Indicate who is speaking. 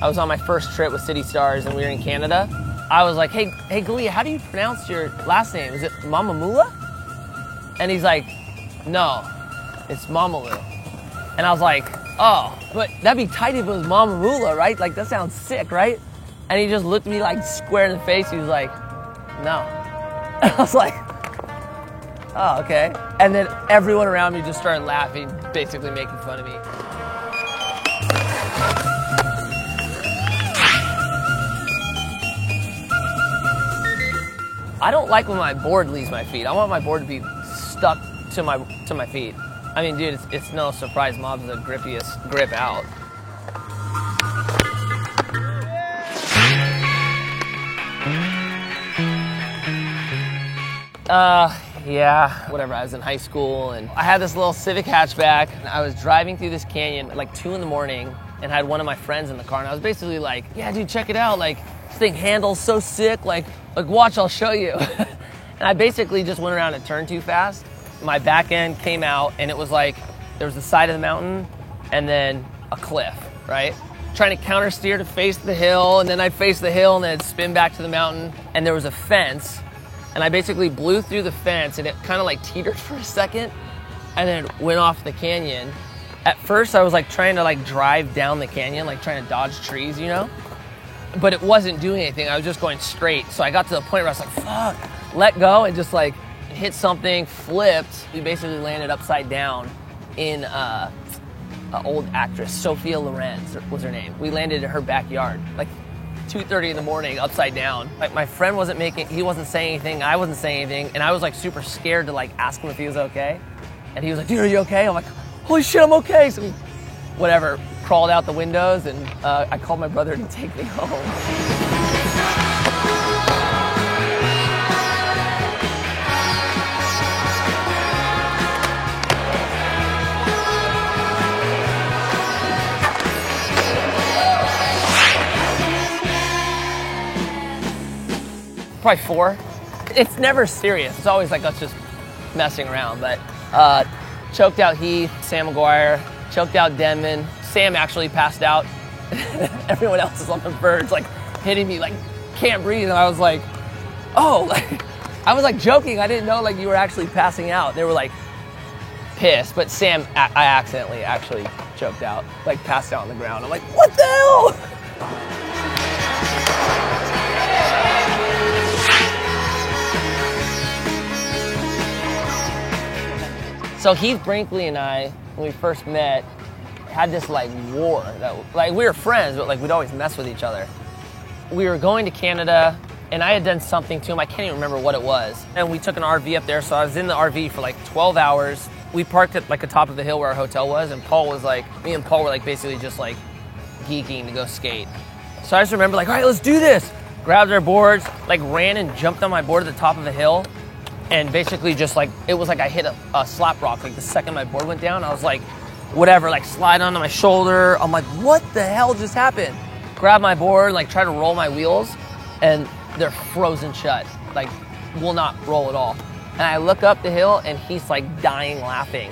Speaker 1: I was on my first trip with City Stars and we were in Canada. I was like, hey Galia, how do you pronounce your last name? Is it Mamamula? And he's like, no, it's Mamalu. And I was like, oh, but that'd be tight if it was Mamamula, right? Like, that sounds sick, right? And he just looked me like square in the face. He was like, no. And I was like, oh, okay. And then everyone around me just started laughing, basically making fun of me. I don't like when my board leaves my feet. I want my board to be stuck to my feet. I mean, dude, it's no surprise Mob's the grippiest grip out. Yeah, whatever. I was in high school and I had this little Civic hatchback and I was driving through this canyon at like 2 in the morning and had one of my friends in the car and I was basically like, yeah, dude, check it out. Like, this thing handles so sick. Like watch, I'll show you. And I basically just went around and turned too fast. My back end came out and it was like, there was the side of the mountain and then a cliff, right? Trying to counter steer to face the hill and then I'd face the hill and then I'd spin back to the mountain and there was a fence and I basically blew through the fence and it kind of like teetered for a second and then went off the canyon. At first I was like trying to like drive down the canyon, like trying to dodge trees, you know? But it wasn't doing anything, I was just going straight. So I got to the point where I was like, fuck, let go and just like hit something, flipped. We basically landed upside down in an old actress, Sophia Loren was her name. We landed in her backyard, like 2:30 in the morning, upside down. Like my friend he wasn't saying anything, I wasn't saying anything, and I was like super scared to like ask him if he was okay. And he was like, dude, are you okay? I'm like, holy shit, I'm okay. So we, whatever, crawled out the windows and I called my brother to take me home. Probably 4. It's never serious. It's always like us just messing around. But choked out Heath, Sam McGuire, choked out Denman. Sam actually passed out. Everyone else is on the verge, like hitting me, like can't breathe. And I was like, oh, I was like joking. I didn't know like you were actually passing out. They were like pissed. But Sam, I accidentally actually choked out, like passed out on the ground. I'm like, what the hell? So Heath Brinkley and I, when we first met, had this like war that like we were friends, but like we'd always mess with each other. We were going to Canada and I had done something to him. I can't even remember what it was. And we took an RV up there. So I was in the RV for like 12 hours. We parked at like the top of the hill where our hotel was. And me and Paul were like basically just like geeking to go skate. So I just remember like, all right, let's do this. Grabbed our boards, like ran and jumped on my board at the top of the hill. And basically just like, it was like I hit a slap rock. Like the second my board went down, I was like, whatever, like slide onto my shoulder. I'm like, what the hell just happened? Grab my board, like try to roll my wheels, and they're frozen shut. Like, will not roll at all. And I look up the hill and he's like dying laughing.